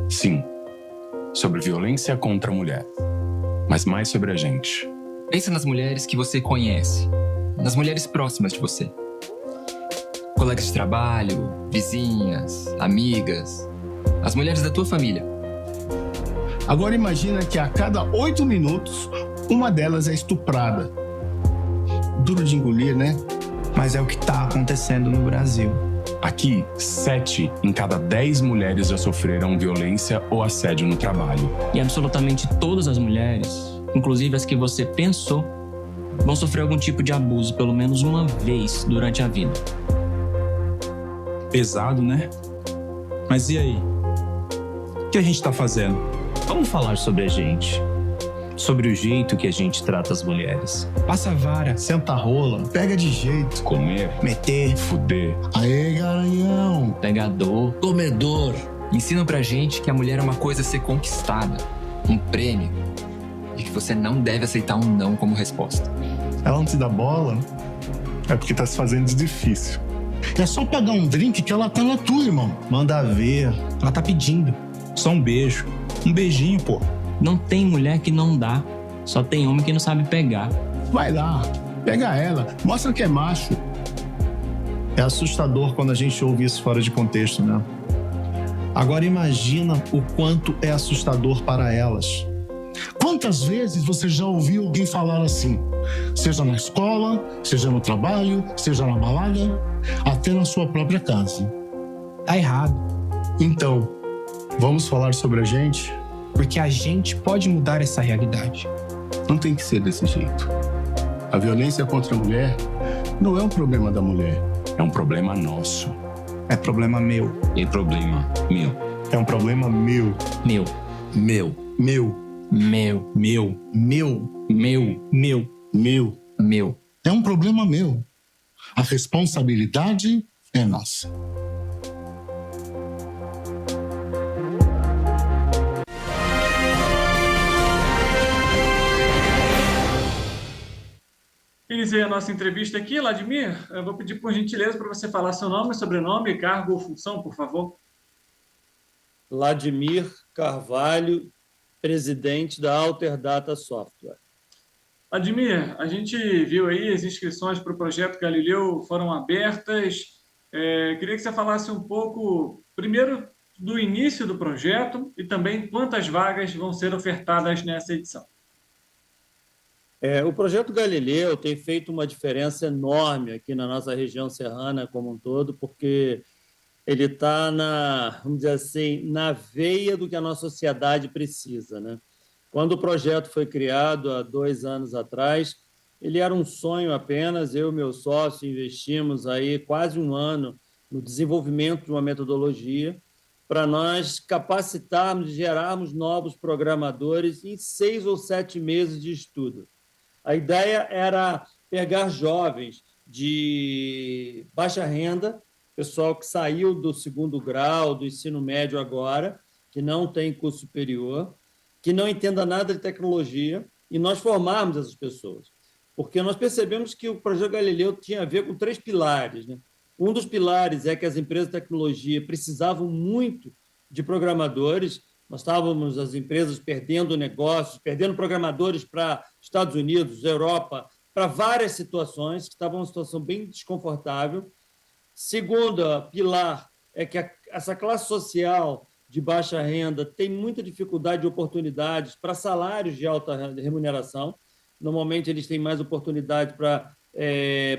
Sim, sobre violência contra a mulher, mas mais sobre a gente. Pensa nas mulheres que você conhece, nas mulheres próximas de você. Colegas de trabalho, vizinhas, amigas, as mulheres da tua família. Agora imagina que a cada 8 minutos, uma delas é estuprada. Duro de engolir, né? Mas é o que tá acontecendo no Brasil. Aqui, 7 em cada 10 mulheres já sofreram violência ou assédio no trabalho. E absolutamente todas as mulheres, inclusive as que você pensou, vão sofrer algum tipo de abuso pelo menos uma vez durante a vida. Pesado, né? Mas e aí? O que a gente tá fazendo? Vamos falar sobre a gente. Sobre o jeito que a gente trata as mulheres. Passa a vara, senta a rola, pega de jeito. Comer, meter, fuder. Aê, garanhão. Pegador, comedor. Ensinam pra gente que a mulher é uma coisa a ser conquistada, um prêmio, e que você não deve aceitar um não como resposta. Ela não te dá bola, É porque tá se fazendo difícil. É só pagar um drink que ela tá na tua, irmão. Manda ver. Ela tá pedindo. Só um beijo. Um beijinho, pô. Não tem mulher que não dá. Só tem homem que não sabe pegar. Vai lá, pega ela, mostra que é macho. É assustador quando a gente ouve isso fora de contexto, né? Agora imagina o quanto é assustador para elas. Quantas vezes você já ouviu alguém falar assim? Seja na escola, seja no trabalho, seja na balada, até na sua própria casa. Tá errado. Então, vamos falar sobre a gente? Porque a gente pode mudar essa realidade. Não tem que ser desse jeito. A violência contra a mulher não é um problema da mulher. É um problema nosso. É problema meu. É problema meu. É um problema meu. Meu. Meu. Meu. Meu. Meu. Meu. Meu. Meu. Meu. Meu. É um problema meu. A responsabilidade é nossa. Iniciei a nossa entrevista aqui, Vladimir. Eu vou pedir por gentileza para você falar seu nome, sobrenome, cargo ou função, por favor. Vladimir Carvalho, presidente da Alter Data Software. Vladimir, a gente viu aí as inscrições para o projeto Galileu foram abertas. Queria que você falasse um pouco, primeiro, do início do projeto e também quantas vagas vão ser ofertadas nessa edição. O projeto Galileu tem feito uma diferença enorme aqui na nossa região serrana como um todo, porque ele está vamos dizer assim, na veia do que a nossa sociedade precisa, né? Quando o projeto foi criado há 2 anos atrás, ele era um sonho apenas. Eu e meu sócio investimos aí quase 1 ano no desenvolvimento de uma metodologia para nós capacitarmos e gerarmos novos programadores em 6 ou 7 meses de estudo. A ideia era pegar jovens de baixa renda, pessoal que saiu do 2º grau, do ensino médio agora, que não tem curso superior, que não entenda nada de tecnologia, e nós formarmos essas pessoas. Porque nós percebemos que o projeto Galileu tinha a ver com 3 pilares, né? Um dos pilares é que as empresas de tecnologia precisavam muito de programadores. Nós estávamos, as empresas, perdendo negócios, perdendo programadores para Estados Unidos, Europa, para várias situações, que estavam numa situação bem desconfortável. Segundo pilar é que essa classe social de baixa renda tem muita dificuldade de oportunidades para salários de alta remuneração. Normalmente, eles têm mais oportunidade para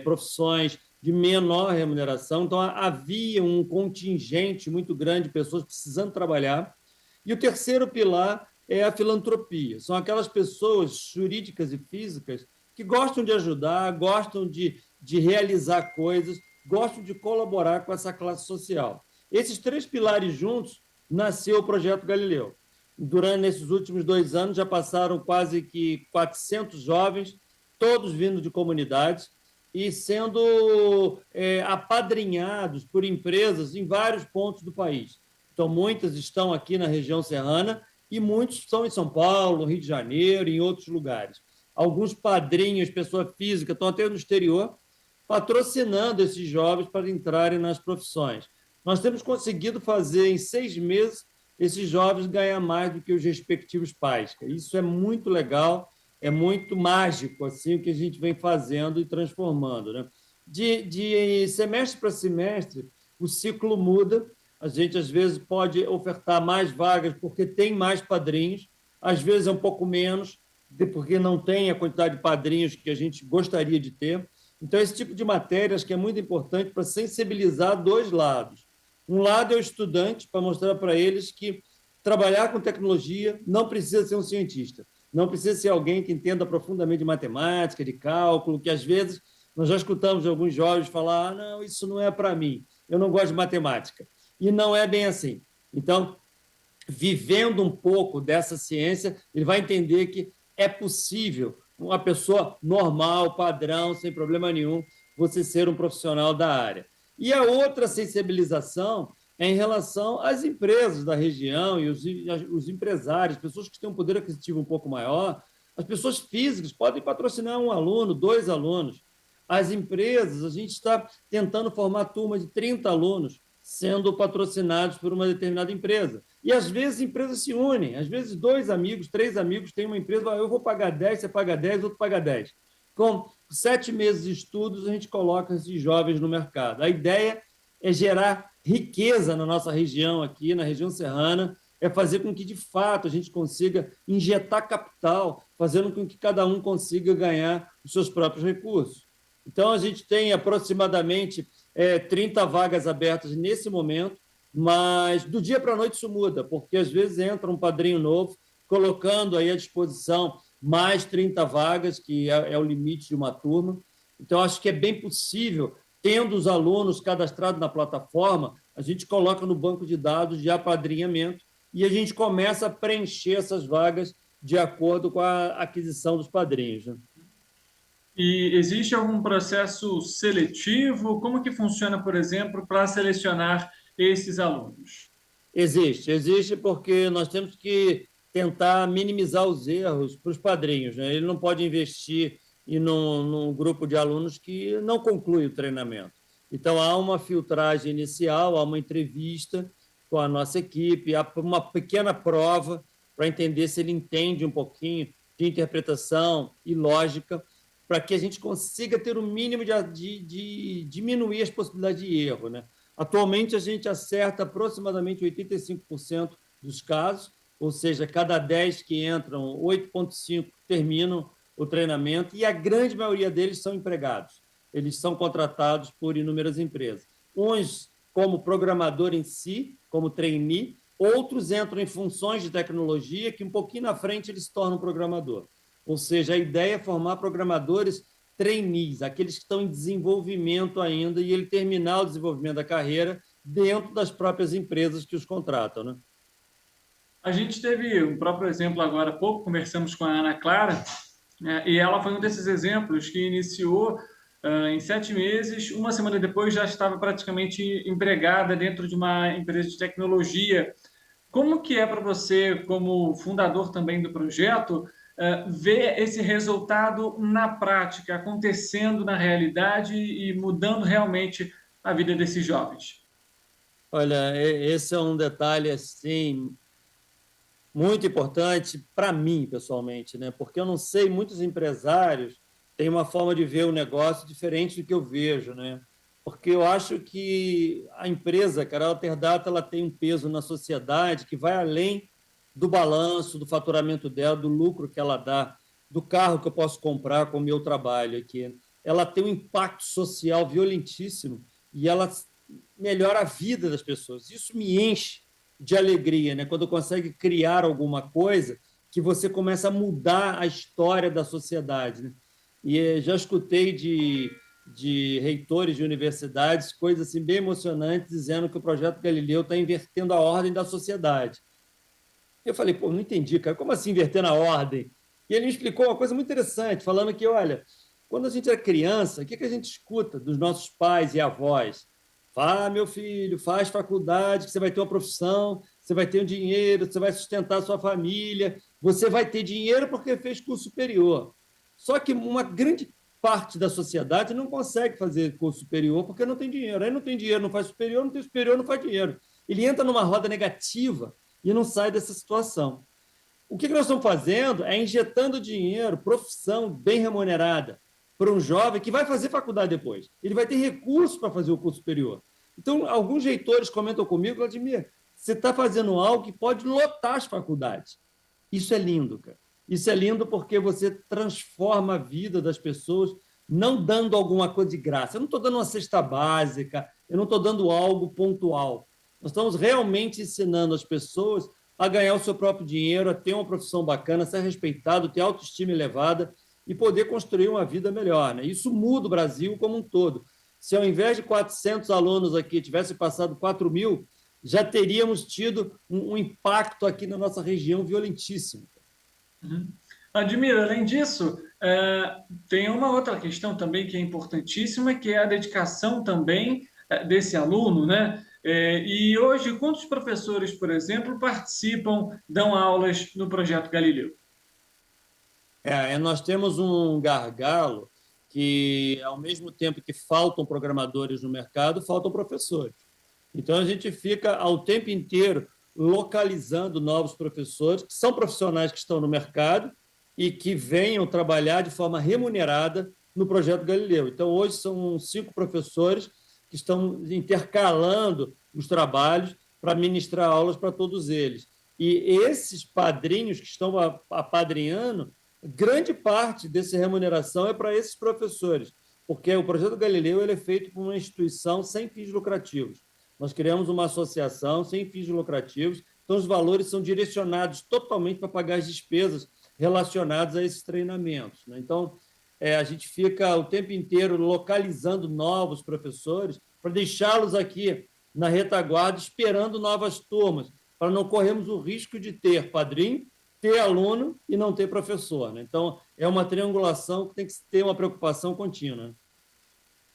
profissões de menor remuneração. Então, havia um contingente muito grande de pessoas precisando trabalhar. E o terceiro pilar é a filantropia. São aquelas pessoas jurídicas e físicas que gostam de ajudar, gostam de realizar coisas, gostam de colaborar com essa classe social. Esses 3 pilares juntos nasceu o Projeto Galileu. Nesses últimos 2 anos, já passaram quase que 400 jovens, todos vindo de comunidades e sendo apadrinhados por empresas em vários pontos do país. Então, muitas estão aqui na região serrana e muitos estão em São Paulo, Rio de Janeiro e em outros lugares. Alguns padrinhos, pessoa física, estão até no exterior, patrocinando esses jovens para entrarem nas profissões. Nós temos conseguido fazer, em 6 meses, esses jovens ganhar mais do que os respectivos pais. Isso é muito legal, é muito mágico assim, o que a gente vem fazendo e transformando, né? De semestre para semestre, o ciclo muda. A gente, às vezes, pode ofertar mais vagas porque tem mais padrinhos, às vezes é um pouco menos, porque não tem a quantidade de padrinhos que a gente gostaria de ter. Então, esse tipo de matéria acho que é muito importante para sensibilizar 2 lados. Um lado é o estudante, para mostrar para eles que trabalhar com tecnologia não precisa ser um cientista, não precisa ser alguém que entenda profundamente de matemática, de cálculo, que, às vezes, nós já escutamos alguns jovens falar: não, isso não é para mim, eu não gosto de matemática. E não é bem assim. Então, vivendo um pouco dessa ciência, ele vai entender que é possível, uma pessoa normal, padrão, sem problema nenhum, você ser um profissional da área. E a outra sensibilização é em relação às empresas da região e os empresários, pessoas que têm um poder aquisitivo um pouco maior. As pessoas físicas podem patrocinar 1 aluno, 2 alunos. As empresas, a gente está tentando formar turma de 30 alunos sendo patrocinados por uma determinada empresa. E, às vezes, empresas se unem. Às vezes, 2 amigos, 3 amigos têm uma empresa, eu vou pagar 10, você paga 10, outro paga 10. Com 7 meses de estudos, a gente coloca esses jovens no mercado. A ideia é gerar riqueza na nossa região aqui, na região serrana, é fazer com que, de fato, a gente consiga injetar capital, fazendo com que cada um consiga ganhar os seus próprios recursos. Então, a gente tem aproximadamente 30 vagas abertas nesse momento, mas do dia para a noite isso muda, porque às vezes entra um padrinho novo, colocando aí à disposição mais 30 vagas, que é o limite de uma turma. Então, acho que é bem possível, tendo os alunos cadastrados na plataforma, a gente coloca no banco de dados de apadrinhamento e a gente começa a preencher essas vagas de acordo com a aquisição dos padrinhos, né? E existe algum processo seletivo? Como que funciona, por exemplo, para selecionar esses alunos? Existe porque nós temos que tentar minimizar os erros para os padrinhos, né? Ele não pode investir num grupo de alunos que não conclui o treinamento. Então, há uma filtragem inicial, há uma entrevista com a nossa equipe, há uma pequena prova para entender se ele entende um pouquinho de interpretação e lógica, para que a gente consiga ter o mínimo de diminuir as possibilidades de erro, né? Atualmente, a gente acerta aproximadamente 85% dos casos, ou seja, cada 10 que entram, 8,5 terminam o treinamento, e a grande maioria deles são empregados. Eles são contratados por inúmeras empresas. Uns como programador em si, como trainee, outros entram em funções de tecnologia que um pouquinho na frente eles se tornam programador. Ou seja, a ideia é formar programadores trainees, aqueles que estão em desenvolvimento ainda, e ele terminar o desenvolvimento da carreira dentro das próprias empresas que os contratam, né? A gente teve um próprio exemplo agora há pouco, conversamos com a Ana Clara, e ela foi um desses exemplos que iniciou em 7 meses, uma semana depois já estava praticamente empregada dentro de uma empresa de tecnologia. Como que é para você, como fundador também do projeto, ver esse resultado na prática, acontecendo na realidade e mudando realmente a vida desses jovens? Olha, esse é um detalhe assim muito importante para mim, pessoalmente, né? Porque eu não sei, muitos empresários têm uma forma de ver o negócio diferente do que eu vejo, né? Porque eu acho que a empresa, cara, a Alterdata, ela tem um peso na sociedade que vai além do balanço, do faturamento dela, do lucro que ela dá, do carro que eu posso comprar com o meu trabalho aqui. Ela tem um impacto social violentíssimo e ela melhora a vida das pessoas. Isso me enche de alegria, né? Quando consegue criar alguma coisa que você começa a mudar a história da sociedade, né? E já escutei de reitores de universidades coisas assim bem emocionantes, dizendo que o Projeto Galileu está invertendo a ordem da sociedade. Eu falei, pô, não entendi, cara, como assim invertendo a ordem? E ele me explicou uma coisa muito interessante, falando que, olha, quando a gente é criança, o que a gente escuta dos nossos pais e avós? Vá, meu filho, faz faculdade, que você vai ter uma profissão, você vai ter um dinheiro, você vai sustentar a sua família, você vai ter dinheiro porque fez curso superior. Só que uma grande parte da sociedade não consegue fazer curso superior porque não tem dinheiro. Aí não tem dinheiro, não faz superior, não tem superior, não faz dinheiro. Ele entra numa roda negativa e não sai dessa situação. O que nós estamos fazendo é injetando dinheiro, profissão bem remunerada, para um jovem que vai fazer faculdade depois. Ele vai ter recursos para fazer o curso superior. Então, alguns reitores comentam comigo, Vladimir, você está fazendo algo que pode lotar as faculdades. Isso é lindo, cara. Isso é lindo porque você transforma a vida das pessoas, não dando alguma coisa de graça. Eu não estou dando uma cesta básica, eu não estou dando algo pontual. Nós estamos realmente ensinando as pessoas a ganhar o seu próprio dinheiro, a ter uma profissão bacana, a ser respeitado, ter autoestima elevada e poder construir uma vida melhor, né? Isso muda o Brasil como um todo. Se ao invés de 400 alunos aqui tivesse passado 4.000, já teríamos tido um impacto aqui na nossa região violentíssimo. Admiro, além disso, tem uma outra questão também que é importantíssima, que é a dedicação também desse aluno, né? E hoje, quantos professores, por exemplo, participam, dão aulas no Projeto Galileu? Nós temos um gargalo que, ao mesmo tempo que faltam programadores no mercado, faltam professores. Então, a gente fica ao tempo inteiro localizando novos professores, que são profissionais que estão no mercado e que venham trabalhar de forma remunerada no Projeto Galileu. Então, hoje são 5 professores que estão intercalando os trabalhos para ministrar aulas para todos eles. E esses padrinhos que estão apadrinhando, grande parte dessa remuneração é para esses professores, porque o Projeto Galileu ele é feito por uma instituição sem fins lucrativos. Nós criamos uma associação sem fins lucrativos, então os valores são direcionados totalmente para pagar as despesas relacionadas a esses treinamentos, né? Então, a gente fica o tempo inteiro localizando novos professores para deixá-los aqui na retaguarda esperando novas turmas, para não corrermos o risco de ter padrinho, ter aluno e não ter professor, né? Então, é uma triangulação que tem que ter uma preocupação contínua.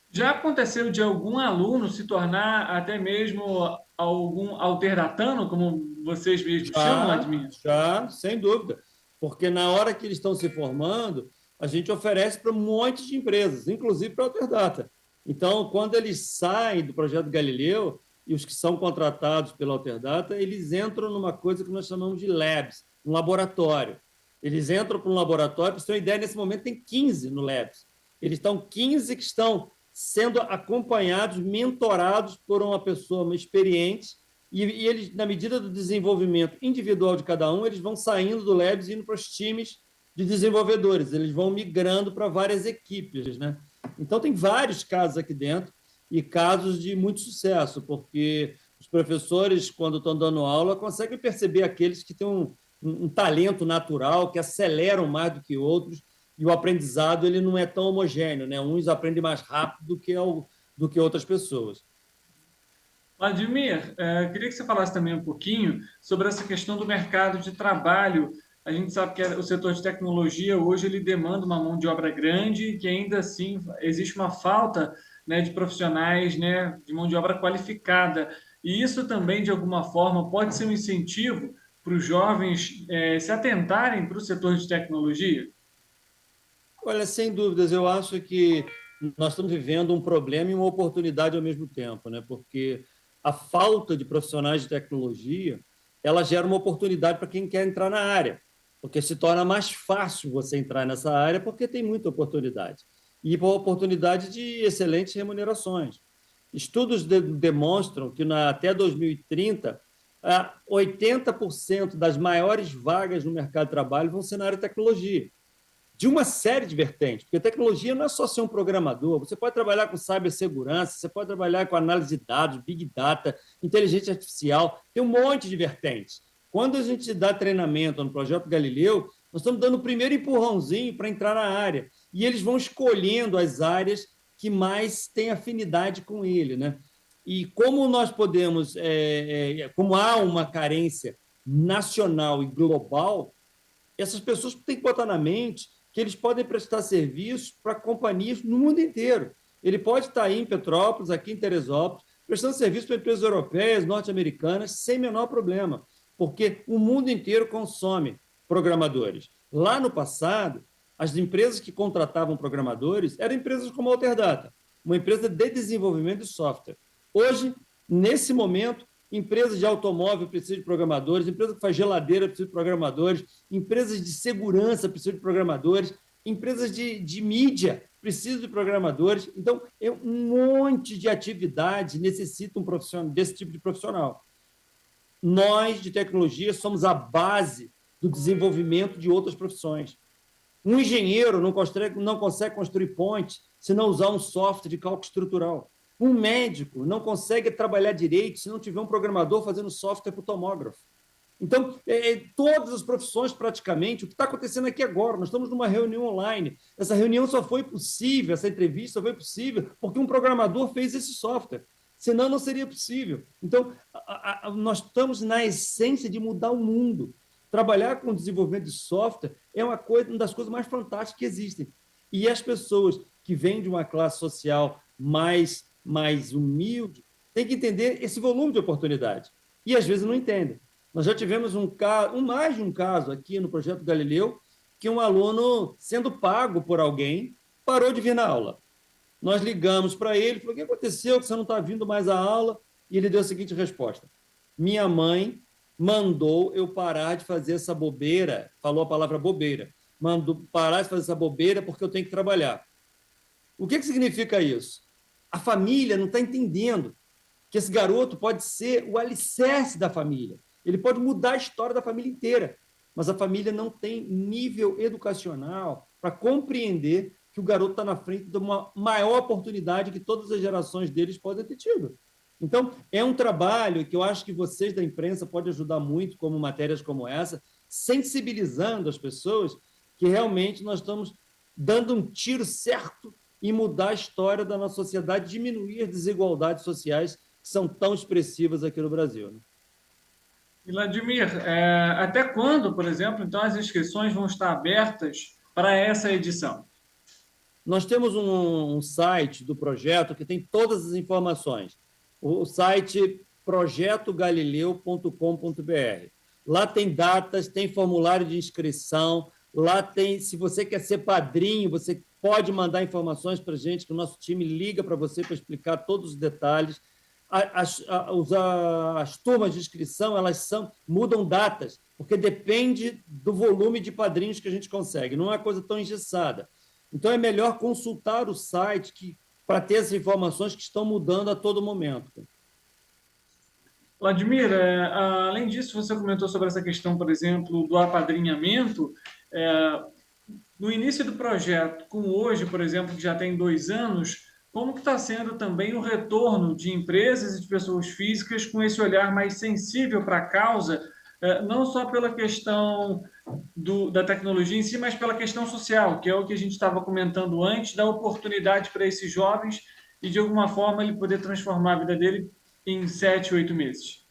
Já aconteceu de algum aluno se tornar até mesmo algum alterdatano, como vocês mesmos chamam, Admir? Já, sem dúvida. Porque na hora que eles estão se formando, a gente oferece para um monte de empresas, inclusive para a Alterdata. Então, quando eles saem do Projeto Galileu, e os que são contratados pela Alterdata, eles entram numa coisa que nós chamamos de labs, um laboratório. Eles entram para um laboratório, para você ter uma ideia, nesse momento tem 15 no labs. Eles estão 15 que estão sendo acompanhados, mentorados por uma pessoa experiente, e eles, na medida do desenvolvimento individual de cada um, eles vão saindo do labs e indo para os times de desenvolvedores, eles vão migrando para várias equipes, né? Então, tem vários casos aqui dentro, e casos de muito sucesso, porque os professores, quando estão dando aula, conseguem perceber aqueles que têm um talento natural, que aceleram mais do que outros, e o aprendizado ele não é tão homogêneo, né? Uns aprendem mais rápido do que outras pessoas. Admir, queria que você falasse também um pouquinho sobre essa questão do mercado de trabalho. A gente sabe que o setor de tecnologia hoje ele demanda uma mão de obra grande e que ainda assim existe uma falta, né, de profissionais, né, de mão de obra qualificada. E isso também, de alguma forma, pode ser um incentivo para os jovens se atentarem para o setor de tecnologia? Olha, sem dúvidas, eu acho que nós estamos vivendo um problema e uma oportunidade ao mesmo tempo, né? Porque a falta de profissionais de tecnologia, ela gera uma oportunidade para quem quer entrar na área, porque se torna mais fácil você entrar nessa área porque tem muita oportunidade. E por oportunidade de excelentes remunerações. Estudos demonstram que até 2030, 80% das maiores vagas no mercado de trabalho vão ser na área de tecnologia, de uma série de vertentes, porque tecnologia não é só ser um programador, você pode trabalhar com cibersegurança, você pode trabalhar com análise de dados, big data, inteligência artificial, tem um monte de vertentes. Quando a gente dá treinamento no Projeto Galileu, nós estamos dando o primeiro empurrãozinho para entrar na área, e eles vão escolhendo as áreas que mais têm afinidade com ele, né? E como nós podemos, como há uma carência nacional e global, essas pessoas têm que botar na mente que eles podem prestar serviço para companhias no mundo inteiro. Ele pode estar aí em Petrópolis, aqui em Teresópolis, prestando serviço para empresas europeias, norte-americanas, sem menor problema, porque o mundo inteiro consome programadores. Lá no passado, as empresas que contratavam programadores eram empresas como a Alterdata, uma empresa de desenvolvimento de software. Hoje, nesse momento, empresas de automóvel precisam de programadores, empresas que faz geladeira precisam de programadores, empresas de segurança precisam de programadores, empresas de mídia precisam de programadores. Então, um monte de atividade necessita um profissional, desse tipo de profissional. Nós, de tecnologia, somos a base do desenvolvimento de outras profissões. Um engenheiro não consegue construir ponte se não usar um software de cálculo estrutural. Um médico não consegue trabalhar direito se não tiver um programador fazendo software para o tomógrafo. Então, todas as profissões, praticamente, o que está acontecendo aqui agora, nós estamos numa reunião online. Essa reunião só foi possível, essa entrevista só foi possível porque um programador fez esse software. Senão, não seria possível. Então, nós estamos na essência de mudar o mundo. Trabalhar com desenvolvimento de software é uma das coisas mais fantásticas que existem. E as pessoas que vêm de uma classe social mais humilde têm que entender esse volume de oportunidade. E, às vezes, não entendem. Nós já tivemos mais de um caso aqui no Projeto Galileu, que um aluno, sendo pago por alguém, parou de vir na aula. Nós ligamos para ele, falou, o que aconteceu, que você não está vindo mais à aula? E ele deu a seguinte resposta: minha mãe mandou eu parar de fazer essa bobeira, falou a palavra bobeira, mandou parar de fazer essa bobeira porque eu tenho que trabalhar. O que significa isso? A família não está entendendo que esse garoto pode ser o alicerce da família. Ele pode mudar a história da família inteira, mas a família não tem nível educacional para compreender que o garoto está na frente de uma maior oportunidade que todas as gerações deles podem ter tido. Então, é um trabalho que eu acho que vocês da imprensa podem ajudar muito, como matérias como essa, sensibilizando as pessoas que realmente nós estamos dando um tiro certo em mudar a história da nossa sociedade, diminuir as desigualdades sociais que são tão expressivas aqui no Brasil. Né? E, Vladimir, até quando, por exemplo, então as inscrições vão estar abertas para essa edição? Nós temos um site do projeto que tem todas as informações. O site projetogalileu.com.br. Lá tem datas, tem formulário de inscrição, lá tem, se você quer ser padrinho, você pode mandar informações para a gente, que o nosso time liga para você para explicar todos os detalhes. As turmas de inscrição, mudam datas, porque depende do volume de padrinhos que a gente consegue, não é uma coisa tão engessada. Então, é melhor consultar o site para ter essas informações que estão mudando a todo momento. Vladimir, além disso, você comentou sobre essa questão, por exemplo, do apadrinhamento. No início do projeto, com hoje, por exemplo, que já tem 2 anos, como que está sendo também o retorno de empresas e de pessoas físicas com esse olhar mais sensível para a causa, não só pela questão da tecnologia em si, mas pela questão social, que é o que a gente estava comentando antes, da oportunidade para esses jovens e, de alguma forma, ele poder transformar a vida dele em 7, 8 meses?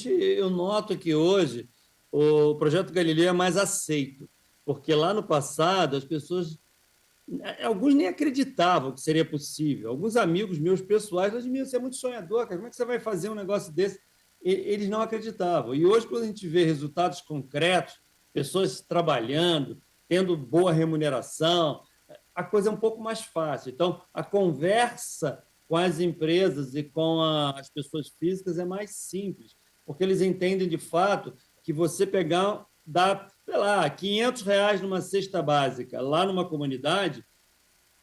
Eu noto que hoje o Projeto Galileu é mais aceito, porque lá no passado as pessoas, alguns nem acreditavam que seria possível. Alguns amigos meus pessoais, você é muito sonhador, cara, como é que você vai fazer um negócio desse? Eles não acreditavam. E hoje, quando a gente vê resultados concretos, pessoas trabalhando, tendo boa remuneração, a coisa é um pouco mais fácil. Então, a conversa com as empresas e com as pessoas físicas é mais simples, porque eles entendem, de fato, que você dar, sei lá, R$500 numa cesta básica lá numa comunidade,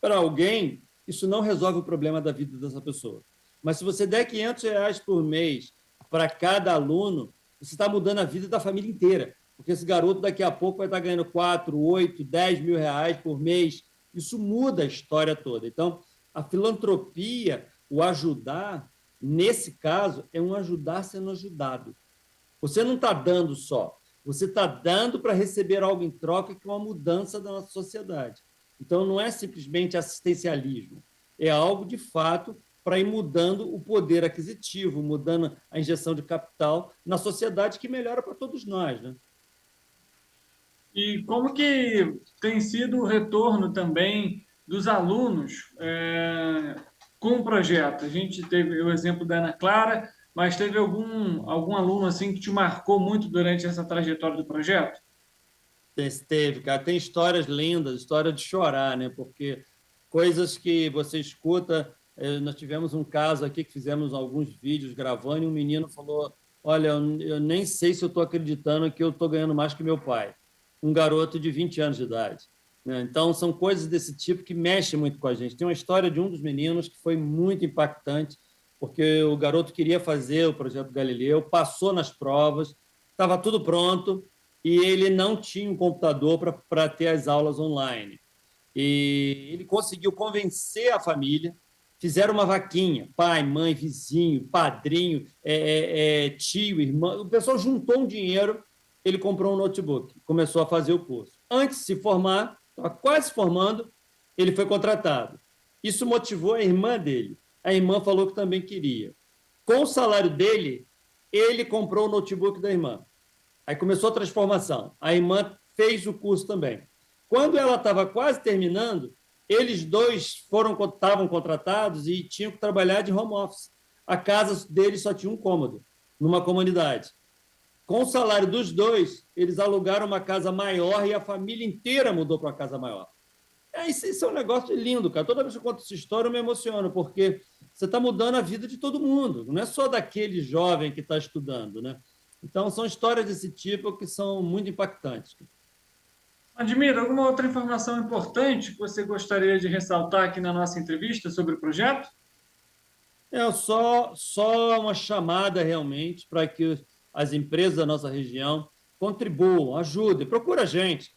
para alguém, isso não resolve o problema da vida dessa pessoa. Mas se você der R$500 por mês para cada aluno, você está mudando a vida da família inteira, porque esse garoto daqui a pouco vai estar ganhando 4, 8, 10 mil reais por mês. Isso muda a história toda. Então, a filantropia, o ajudar, nesse caso, é um ajudar sendo ajudado. Você não está dando só, você está dando para receber algo em troca, que é uma mudança da nossa sociedade. Então, não é simplesmente assistencialismo, é algo, de fato, para ir mudando o poder aquisitivo, mudando a injeção de capital na sociedade, que melhora para todos nós, né? E como que tem sido o retorno também dos alunos com o projeto? A gente teve o exemplo da Ana Clara, mas teve algum aluno assim que te marcou muito durante essa trajetória do projeto? Teve, cara. Tem histórias lindas, história de chorar, né? Porque coisas que você escuta... Nós tivemos um caso aqui que fizemos alguns vídeos gravando e um menino falou: olha, eu nem sei se eu estou acreditando que eu estou ganhando mais que meu pai. Um garoto de 20 anos de idade. Então, são coisas desse tipo que mexem muito com a gente. Tem uma história de um dos meninos que foi muito impactante, porque o garoto queria fazer o Projeto Galileu, passou nas provas, estava tudo pronto, e ele não tinha um computador para ter as aulas online. E ele conseguiu convencer a família. Fizeram uma vaquinha, pai, mãe, vizinho, padrinho, tio, irmão. O pessoal juntou um dinheiro, ele comprou um notebook, começou a fazer o curso. Antes de se formar, estava quase se formando, ele foi contratado. Isso motivou a irmã dele. A irmã falou que também queria. Com o salário dele, ele comprou o notebook da irmã. Aí começou a transformação. A irmã fez o curso também. Quando ela estava quase terminando, eles dois estavam contratados e tinham que trabalhar de home office. A casa deles só tinha um cômodo, numa comunidade. Com o salário dos dois, eles alugaram uma casa maior e a família inteira mudou para uma casa maior. Isso é um negócio lindo, cara. Toda vez que eu conto essa história, eu me emociono, porque você está mudando a vida de todo mundo, não é só daquele jovem que está estudando, né? Então, são histórias desse tipo que são muito impactantes. Admir, alguma outra informação importante que você gostaria de ressaltar aqui na nossa entrevista sobre o projeto? Só uma chamada realmente para que as empresas da nossa região contribuam, ajudem, procura a gente,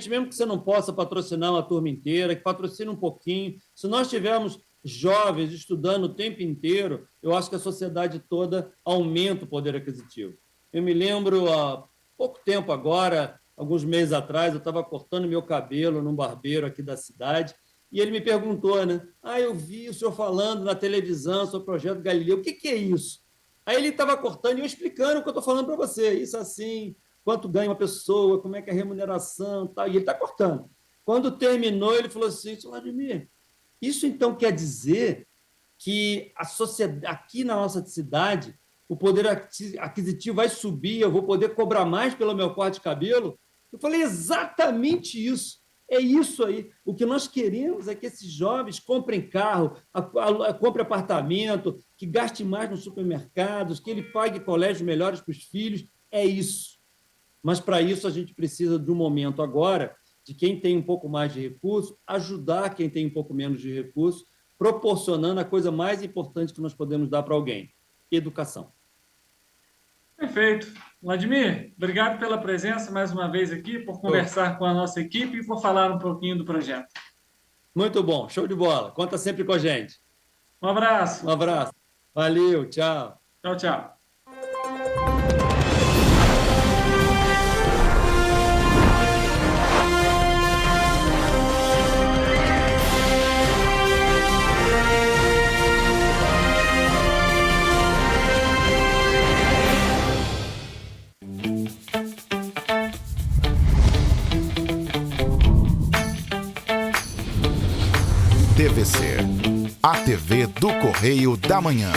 mesmo que você não possa patrocinar uma turma inteira, que patrocine um pouquinho. Se nós tivermos jovens estudando o tempo inteiro, eu acho que a sociedade toda aumenta o poder aquisitivo. Eu me lembro, há pouco tempo agora, alguns meses atrás, eu estava cortando meu cabelo num barbeiro aqui da cidade, e ele me perguntou, né? Eu vi o senhor falando na televisão sobre o Projeto Galileu, o que é isso? Aí ele estava cortando e eu explicando o que eu estou falando para você, isso assim, quanto ganha uma pessoa, como é que é a remuneração, tal, e ele está cortando. Quando terminou, ele falou assim, Vladimir, isso então quer dizer que a sociedade, aqui na nossa cidade, o poder aquisitivo vai subir, eu vou poder cobrar mais pelo meu corte de cabelo? Eu falei exatamente isso. É isso aí. O que nós queremos é que esses jovens comprem carro, comprem apartamento, que gastem mais nos supermercados, que ele pague colégios melhores para os filhos. É isso. Mas, para isso, a gente precisa de um momento agora de quem tem um pouco mais de recurso, ajudar quem tem um pouco menos de recurso, proporcionando a coisa mais importante que nós podemos dar para alguém: educação. Perfeito. Vladimir, obrigado pela presença mais uma vez aqui, por conversar com a nossa equipe e por falar um pouquinho do projeto. Muito bom, show de bola. Conta sempre com a gente. Um abraço. Um abraço. Valeu, tchau. Tchau, tchau. TVC, a TV do Correio da Manhã.